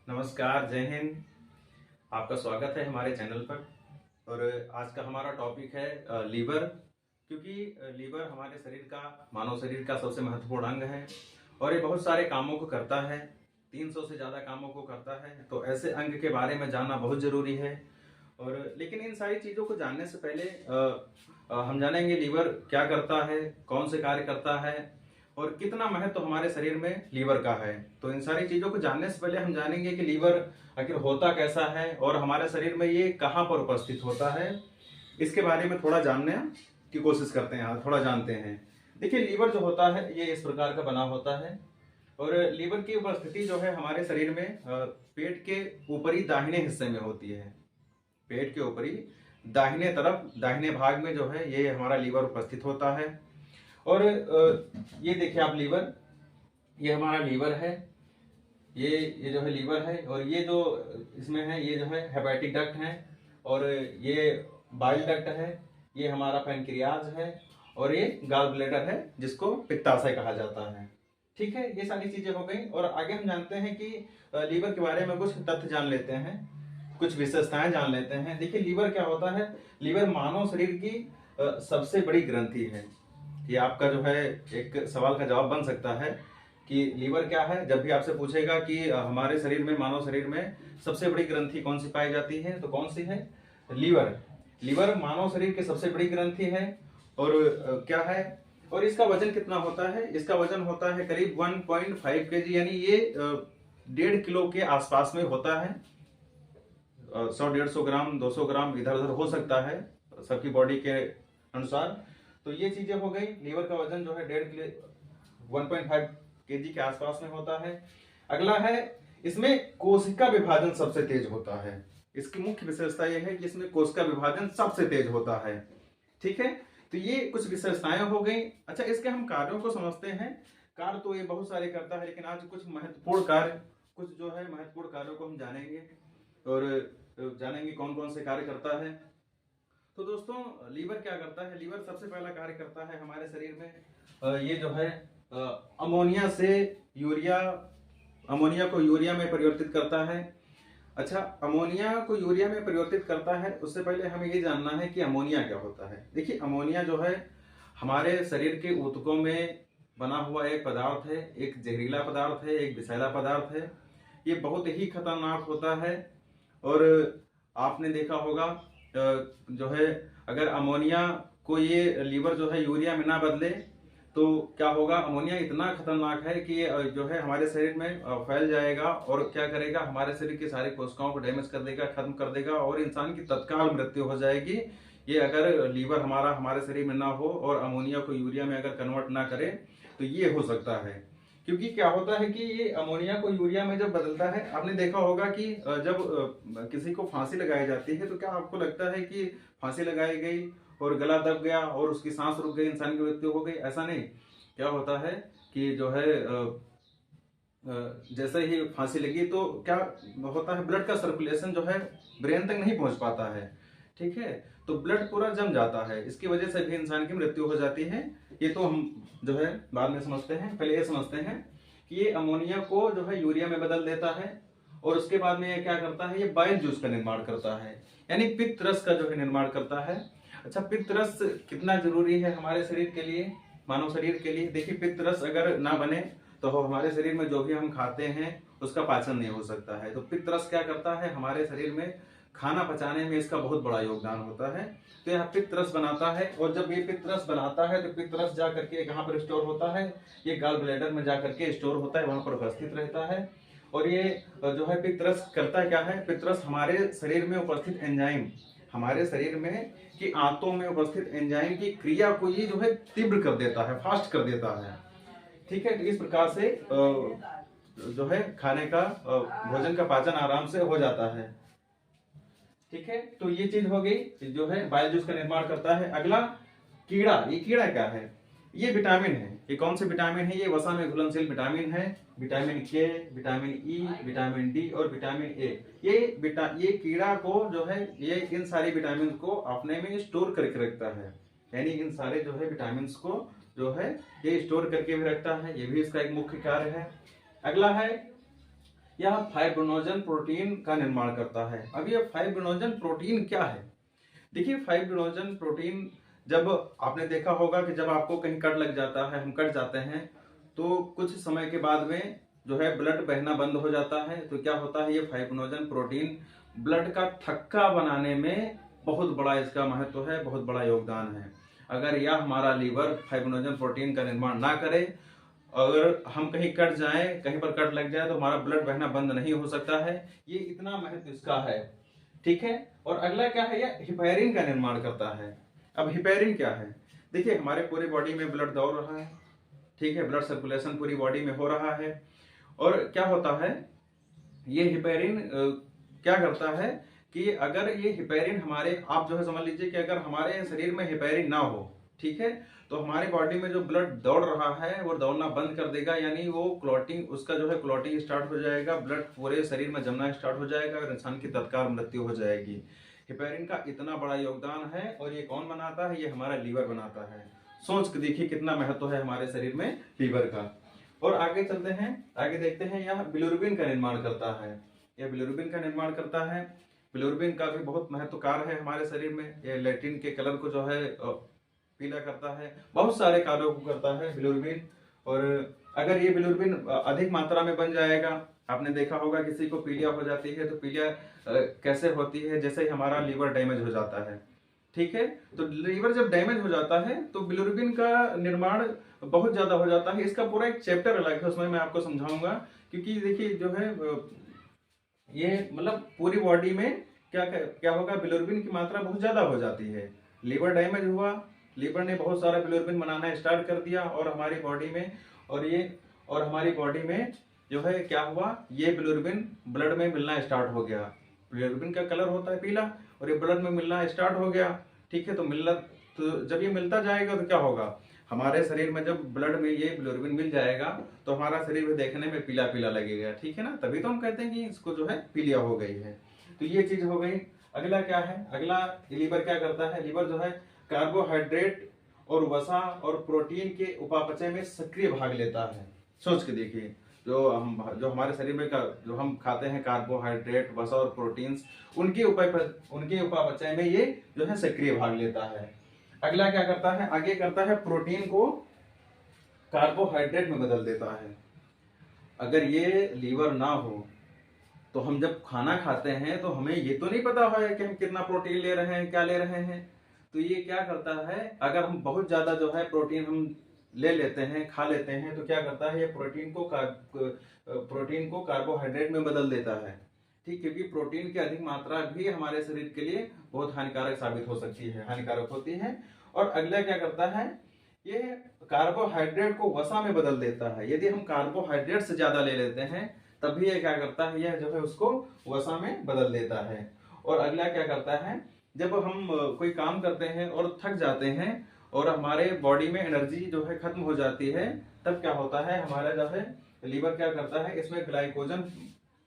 नमस्कार, जय हिंद। आपका स्वागत है हमारे चैनल पर। और आज का हमारा टॉपिक है लीवर। क्योंकि लीवर हमारे शरीर का, मानव शरीर का सबसे महत्वपूर्ण अंग है और ये बहुत सारे कामों को करता है। 300 से ज़्यादा कामों को करता है। तो ऐसे अंग के बारे में जानना बहुत ज़रूरी है। और लेकिन इन सारी चीज़ों को जानने से पहले हम जानेंगे लीवर क्या करता है, कौन से कार्य करता है और कितना महत्व हमारे शरीर में लीवर का है। तो इन सारी चीजों को जानने से पहले हम जानेंगे कि लीवर आखिर होता कैसा है और हमारे शरीर में ये कहाँ पर उपस्थित होता है। इसके बारे में थोड़ा जानने की कोशिश करते हैं, थोड़ा जानते हैं। देखिए, लीवर जो होता है ये इस प्रकार का बना होता है और लीवर की उपस्थिति जो है हमारे शरीर में पेट के ऊपरी दाहिने हिस्से में होती है। पेट के ऊपरी दाहिने तरफ, दाहिने भाग में जो है ये हमारा लीवर उपस्थित होता है। और ये देखिए आप, लीवर, ये हमारा लीवर है। ये जो है लीवर है और ये जो इसमें है ये जो है हेपेटिक डक्ट है और ये बाइल डक्ट है। ये हमारा पैनक्रियाज है और ये गॉल ब्लैडर है जिसको पित्ताशय कहा जाता है। ठीक है, ये सारी चीजें हो गई। और आगे हम जानते हैं कि लीवर के बारे में कुछ तथ्य जान लेते हैं, कुछ विशेषताएं जान लेते हैं। देखिए, लीवर क्या होता है। लीवर मानव शरीर की सबसे बड़ी ग्रंथि है। ये आपका जो है एक सवाल का जवाब बन सकता है कि लीवर क्या है। जब भी आपसे पूछेगा कि हमारे शरीर में, मानव शरीर में सबसे बड़ी ग्रंथि कौन सी पाई जाती है, तो कौन सी है? लीवर। लीवर मानव शरीर की सबसे बड़ी ग्रंथि है। और क्या है, और इसका वजन कितना होता है? इसका वजन होता है करीब 1.5 kg, यानी ये 1.5 किलो के आसपास में होता है। 100-150 ग्राम, 200 ग्राम इधर उधर हो सकता है सबकी बॉडी के अनुसार। तो ये चीजें हो गई। लीवर का वजन जो है 1.5 kg के आसपास में होता है। अगला है, इसमें कोशिका विभाजन सबसे तेज होता है। इसकी मुख्य विशेषता यह है कि इसमें कोशिका विभाजन सबसे तेज होता है। ठीक है, तो ये कुछ विशेषताएं हो गई। अच्छा, इसके हम कार्यों को समझते हैं। कार्य तो ये बहुत सारे करता है, लेकिन आज कुछ महत्वपूर्ण कार्य, कुछ जो है महत्वपूर्ण कार्यों को हम जानेंगे और जानेंगे कौन कौन से कार्य करता है। तो दोस्तों, लीवर क्या करता है? लीवर सबसे पहला कार्य करता है हमारे शरीर में ये जो है अमोनिया से यूरिया, अमोनिया को यूरिया में परिवर्तित करता है। अच्छा, अमोनिया को यूरिया में परिवर्तित करता है। उससे पहले हमें ये जानना है कि अमोनिया क्या होता है। देखिए, अमोनिया जो है हमारे शरीर के ऊतकों में बना हुआ एक पदार्थ है, एक जहरीला पदार्थ है, एक विषैला पदार्थ है। ये बहुत ही खतरनाक होता है। और आपने देखा होगा जो है, अगर अमोनिया को ये लीवर जो है यूरिया में ना बदले तो क्या होगा? अमोनिया इतना खतरनाक है कि ये जो है हमारे शरीर में फैल जाएगा और क्या करेगा? हमारे शरीर की सारी कोशिकाओं को डैमेज कर देगा, खत्म कर देगा और इंसान की तत्काल मृत्यु हो जाएगी। ये अगर लीवर हमारा हमारे शरीर में ना हो और अमोनिया को यूरिया में अगर कन्वर्ट ना करे तो ये हो सकता है। क्योंकि क्या होता है कि ये अमोनिया को यूरिया में जब बदलता है, आपने देखा होगा कि जब किसी को फांसी लगाई जाती है तो क्या आपको लगता है कि फांसी लगाई गई और गला दब गया और उसकी सांस रुक गई, इंसान की मृत्यु हो गई? ऐसा नहीं। क्या होता है कि जो है जैसे ही फांसी लगी तो क्या होता है, ब्लड का सर्कुलेशन जो है ब्रेन तक नहीं पहुंच पाता है। ठीक है, तो ब्लड पूरा जम जाता है, इसकी वजह से भी इंसान की मृत्यु हो जाती है। ये तो हम जो है बाद में समझते हैं। पहले ये समझते हैं कि ये अमोनिया को जो है यूरिया में बदल देता है और उसके बाद में ये क्या करता है? ये बाइल जूस का निर्माण करता है, यानी पित्त रस का जो है निर्माण करता है। अच्छा, पित्त रस कितना जरूरी है हमारे शरीर के लिए, मानव शरीर के लिए? देखिए, पित्त रस अगर ना बने तो हमारे शरीर में जो भी हम खाते हैं उसका पाचन नहीं हो सकता है। तो पित्त रस क्या करता है? हमारे शरीर में खाना पचाने में इसका बहुत बड़ा योगदान होता है। तो यह पित्त रस बनाता है और जब ये पित्त रस बनाता है तो पित्त रस जा करके कहाँ पर स्टोर होता है? ये गॉल ब्लैडर में जा करके स्टोर होता है, वहां पर उपस्थित रहता है। और ये जो है पित्त रस करता क्या है? पित्त रस हमारे शरीर में उपस्थित एंजाइम, हमारे शरीर में कि आंतों में उपस्थित एंजाइम की क्रिया को ये जो है तीव्र कर देता है, फास्ट कर देता है। ठीक है, तो इस प्रकार से जो है खाने का, भोजन का पाचन आराम से हो जाता है। ठीक है, तो ये चीज हो गई, जो है बाइल जूस का निर्माण करता है। अगला, कीड़ा। ये कीड़ा क्या है? ये विटामिन है। ये कौन से विटामिन है? ये वसा में घुलनशील विटामिन है। विटामिन के, विटामिन ई, विटामिन डी और विटामिन ए। ये कीड़ा को जो है ये इन सारे विटामिन को अपने में स्टोर करके रखता है, यानी इन सारे जो है विटामिन को जो है ये स्टोर करके भी रखता है। ये भी इसका एक मुख्य कार्य है। अगला है यह फाइब्रिनोजन प्रोटीन का निर्माण करता है। अब यह फाइब्रिनोजन प्रोटीन क्या है? देखिए, फाइब्रिनोजन प्रोटीन, जब आपने देखा होगा कि जब आपको कहीं कट लग जाता है, हम कट जाते हैं, तो कुछ समय के बाद में जो है ब्लड बहना बंद हो जाता है। तो क्या होता है, ये फाइब्रिनोजन प्रोटीन ब्लड का थक्का बनाने में बहुत बड़ा इसका महत्व है, बहुत बड़ा योगदान है। अगर यह हमारा लीवर फाइब्रिनोजन प्रोटीन का निर्माण ना करे, अगर हम कहीं कट जाएं, कहीं पर कट लग जाए, तो हमारा ब्लड बहना बंद नहीं हो सकता है। ये इतना महत्व इसका है, ठीक है। और अगला क्या है, यह हिपैरिन का निर्माण करता है। अब हिपैरिन क्या है? देखिए, हमारे पूरी बॉडी में ब्लड दौड़ रहा है, ठीक है, ब्लड सर्कुलेशन पूरी बॉडी में हो रहा है। और क्या होता है, ये हिपैरिन क्या करता है कि अगर ये हिपैरिन हमारे, आप जो है समझ लीजिए कि अगर हमारे शरीर में हिपैरिन ना हो, ठीक है, तो हमारी बॉडी में जो ब्लड दौड़ रहा है वो दौड़ना बंद कर देगा, यानी वो क्लॉटिंग, उसका जो है क्लॉटिंग स्टार्ट हो जाएगा, ब्लड पूरे शरीर में जमना स्टार्ट हो जाएगा और इंसान की तत्काल मृत्यु हो जाएगी। हिपैरिन का इतना बड़ा योगदान है। और ये कौन बनाता है? ये हमारा लीवर बनाता है। सोच के देखिए कितना महत्व है हमारे शरीर में लीवर का। और आगे चलते हैं, आगे देखते हैं, यह बिलिरुबिन का निर्माण करता है। यह बिलिरुबिन का निर्माण करता है। बिलिरुबिन का भी बहुत महत्व कार्य है हमारे शरीर में। यह लेटिन के कलर को जो है पीला करता है, बहुत सारे कार्यों को करता है बिलिरुबिन। और अगर ये बिलिरुबिन अधिक मात्रा में बन जाएगा, आपने देखा होगा किसी को पीलिया हो जाती है, तो पीलिया कैसे होती है? जैसे ही हमारा लीवर डैमेज हो जाता है, ठीक है। तो लीवर जब डैमेज हो जाता है तो बिलिरुबिन का निर्माण बहुत ज्यादा हो जाता है। इसका पूरा एक चैप्टर अलग है, उसमें मैं आपको समझाऊंगा। क्योंकि देखिए जो है ये मतलब पूरी बॉडी में क्या क्या होगा, बिलिरुबिन की मात्रा बहुत ज्यादा हो जाती है। लीवर डैमेज हुआ, लीवर ने बहुत सारा बिलिरुबिन बनाना स्टार्ट कर दिया और हमारी बॉडी में, और हमारी बॉडी में जो है क्या हुआ, ये बिलिरुबिन ब्लड में मिलना स्टार्ट हो गया। बिलिरुबिन का कलर होता है पीला और ये ब्लड में मिलना स्टार्ट हो गया, ठीक है। तो जब ये मिलता जाएगा तो क्या होगा, हमारे शरीर में जब ब्लड में ये बिलिरुबिन मिल जाएगा तो हमारा शरीर भी देखने में पीला पीला लगेगा, ठीक है ना। तभी तो हम कहते हैं कि इसको जो है पीलिया हो गई है। तो ये चीज हो गई। अगला क्या है, अगला लीवर क्या करता है? लीवर जो है कार्बोहाइड्रेट और वसा और प्रोटीन के उपापचय में सक्रिय भाग लेता है। सोच के देखिए, जो हमारे शरीर में जो हम खाते हैं कार्बोहाइड्रेट, वसा और प्रोटीन्स, उनके उपापचय में ये जो है सक्रिय भाग लेता है। अगला क्या करता है, आगे करता है प्रोटीन को कार्बोहाइड्रेट में बदल देता है। अगर ये लीवर ना हो तो हम जब खाना खाते हैं तो हमें ये तो नहीं पता है कि हम कितना प्रोटीन ले रहे हैं, क्या ले रहे हैं। तो ये क्या करता है, अगर हम बहुत ज्यादा जो है प्रोटीन हम ले लेते हैं, खा लेते हैं, तो क्या करता है, ये प्रोटीन को कार्बोहाइड्रेट में बदल देता है, ठीक। क्योंकि प्रोटीन की अधिक मात्रा भी हमारे शरीर के लिए बहुत हानिकारक साबित हो सकती है, हानिकारक होती है। और अगला क्या करता है, ये कार्बोहाइड्रेट को वसा में बदल देता है। यदि हम कार्बोहाइड्रेट से ज्यादा ले लेते हैं तब भी ये क्या करता है, यह जो है उसको वसा में बदल देता है। और अगला क्या करता है, जब हम कोई काम करते हैं और थक जाते हैं और हमारे बॉडी में एनर्जी जो है खत्म हो जाती है, तब क्या होता है, हमारा जो है लीवर क्या करता है, इसमें ग्लाइकोजन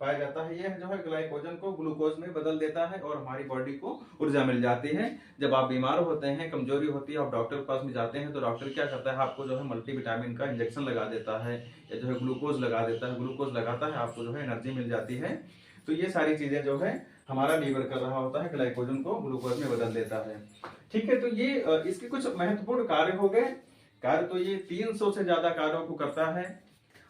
पाया जाता है। यह जो है ग्लाइकोजन को ग्लूकोज में बदल देता है और हमारी बॉडी को ऊर्जा मिल जाती है। जब आप बीमार होते हैं, कमजोरी होती है, आप डॉक्टर के पास में जाते हैं, तो डॉक्टर क्या करता है, आपको जो है मल्टीविटामिन का इंजेक्शन लगा देता है या जो है ग्लूकोज लगा देता है। ग्लूकोज लगाता है, आपको जो है एनर्जी मिल जाती है। तो ये सारी चीजें जो है हमारा लीवर कर रहा होता है, ग्लाइकोजन को ग्लूकोज में बदल देता है, ठीक है। तो ये इसके कुछ महत्वपूर्ण कार्य हो गए। कार्य तो ये 300 से ज्यादा कार्यों को करता है,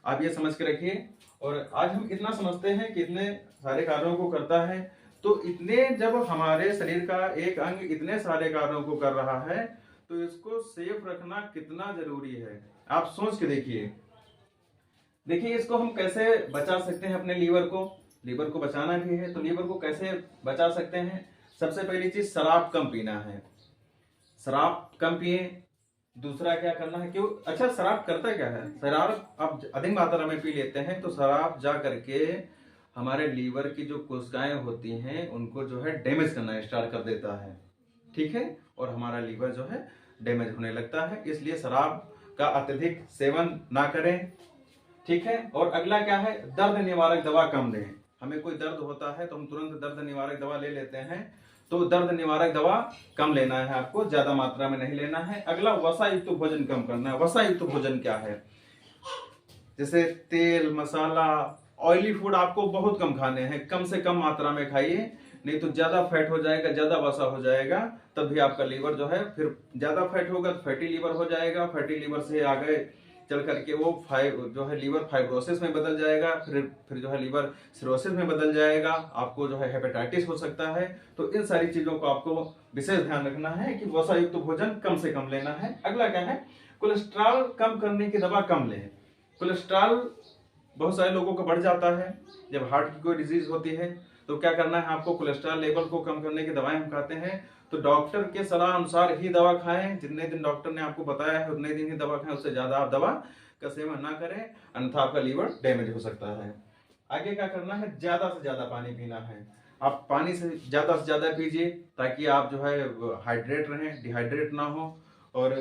आप ये समझ के रखिए। और आज हम इतना समझते हैं कि इतने सारे कार्यों को करता है, तो इतने जब हमारे शरीर का एक अंग इतने सारे कार्यों को कर रहा है तो इसको सेफ रखना कितना जरूरी है, आप सोच के देखिए। देखिए, इसको हम कैसे बचा सकते हैं अपने लीवर को। लीवर को बचाना भी है, तो लीवर को कैसे बचा सकते हैं? सबसे पहली चीज, शराब कम पीना है, शराब कम पिए। दूसरा क्या करना है, क्यों, अच्छा शराब करता क्या है, शराब आप अधिक मात्रा में पी लेते हैं तो शराब जा करके हमारे लीवर की जो कोशिकाएं होती हैं उनको जो है डैमेज करना स्टार्ट कर देता है, ठीक है। और हमारा लीवर जो है डैमेज होने लगता है, इसलिए शराब का अत्यधिक सेवन ना करें, ठीक है। और अगला क्या है, दर्द निवारक दवा कम लें। हमें कोई दर्द होता है तो हम तुरंत दर्द निवारक दवा ले लेते हैं, तो दर्द निवारक दवा कम लेना है, आपको ज्यादा मात्रा में नहीं लेना है। अगला, वसा युक्त भोजन कम करना है। वसा युक्त भोजन क्या है, जैसे तेल, मसाला ऑयली फूड आपको बहुत कम खाने हैं, कम से कम मात्रा में खाइए, नहीं तो ज्यादा फैट हो जाएगा, ज्यादा वसा हो जाएगा, तब भी आपका लीवर जो है फिर ज्यादा फैट होगा तो फैटी लीवर हो जाएगा, फैटी लीवर से आगे चल करके वो जो है लीवर फाइब्रोसिस में बदल जाएगा, फिर जो है लीवर सिरोसिस में बदल जाएगा, आपको जो है हेपेटाइटिस हो सकता है। तो इन सारी चीजों को आपको विशेष ध्यान रखना है कि वसा युक्त भोजन कम से कम लेना है। अगला क्या है, कोलेस्ट्रॉल कम करने की दवा कम लें। कोलेस्ट्रॉल बहुत सारे लोगों का बढ़ जाता है, जब हार्ट की कोई डिजीज होती है तो क्या करना है आपको, कोलेस्ट्रॉल लेवल को कम करने की दवाएं हम खाते हैं तो डॉक्टर के सलाह अनुसार ही दवा खाएं, जितने दिन डॉक्टर ने आपको बताया है उतने दिन ही दवा खाएं, उससे ज्यादा आप दवा का सेवन ना करें, अन्यथा आपका लीवर डैमेज हो सकता है। आगे क्या करना है, ज्यादा से ज्यादा पानी पीना है। आप पानी से ज्यादा पीजिए ताकि आप जो है हाइड्रेट रहें, डिहाइड्रेट ना हो, और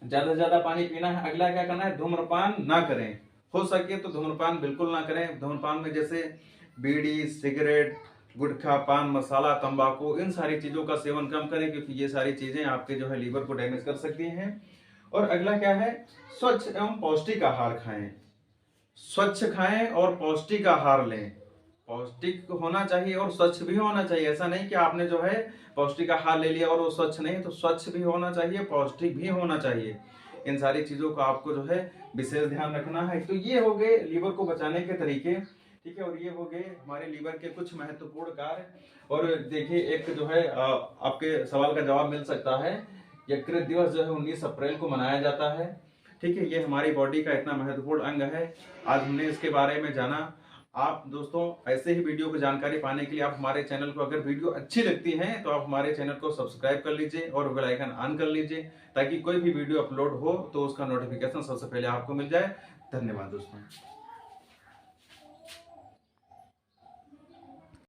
ज्यादा से ज्यादा पानी पीना है। अगला क्या करना है, धूम्रपान ना करें, हो सके तो धूम्रपान बिल्कुल ना करें। धूम्रपान में जैसे बीड़ी, सिगरेट, गुटखा, पान मसाला, तंबाकू, इन सारी चीजों का सेवन कम करें, क्योंकि ये सारी चीजें आपके जो है लीवर को डैमेज कर सकती हैं। और अगला क्या है, स्वच्छ एवं पौष्टिक आहार खाएं। स्वच्छ खाएं और पौष्टिक आहार लें। पौष्टिक होना चाहिए और स्वच्छ भी होना चाहिए, ऐसा नहीं कि आपने जो है पौष्टिक आहार ले लिया और वो स्वच्छ नहीं, तो स्वच्छ भी होना चाहिए, पौष्टिक भी होना चाहिए। इन सारी चीजों का आपको जो है विशेष ध्यान रखना है। तो ये हो गए लीवर को बचाने के तरीके, ठीक है, और ये हो गए हमारे लीवर के कुछ महत्वपूर्ण कार्य। और देखिए एक जो है आपके सवाल का जवाब मिल सकता है, यकृत दिवस जो है 19 अप्रैल को मनाया जाता है, ठीक है। ये हमारी बॉडी का इतना महत्वपूर्ण अंग है, आज हमने इसके बारे में जाना। आप दोस्तों ऐसे ही वीडियो की जानकारी पाने के लिए आप हमारे चैनल को, अगर वीडियो अच्छी लगती है तो आप हमारे चैनल को सब्सक्राइब कर लीजिए और बेल आइकन ऑन कर लीजिए, ताकि कोई भी वीडियो अपलोड हो तो उसका नोटिफिकेशन सबसे पहले आपको मिल जाए। धन्यवाद दोस्तों।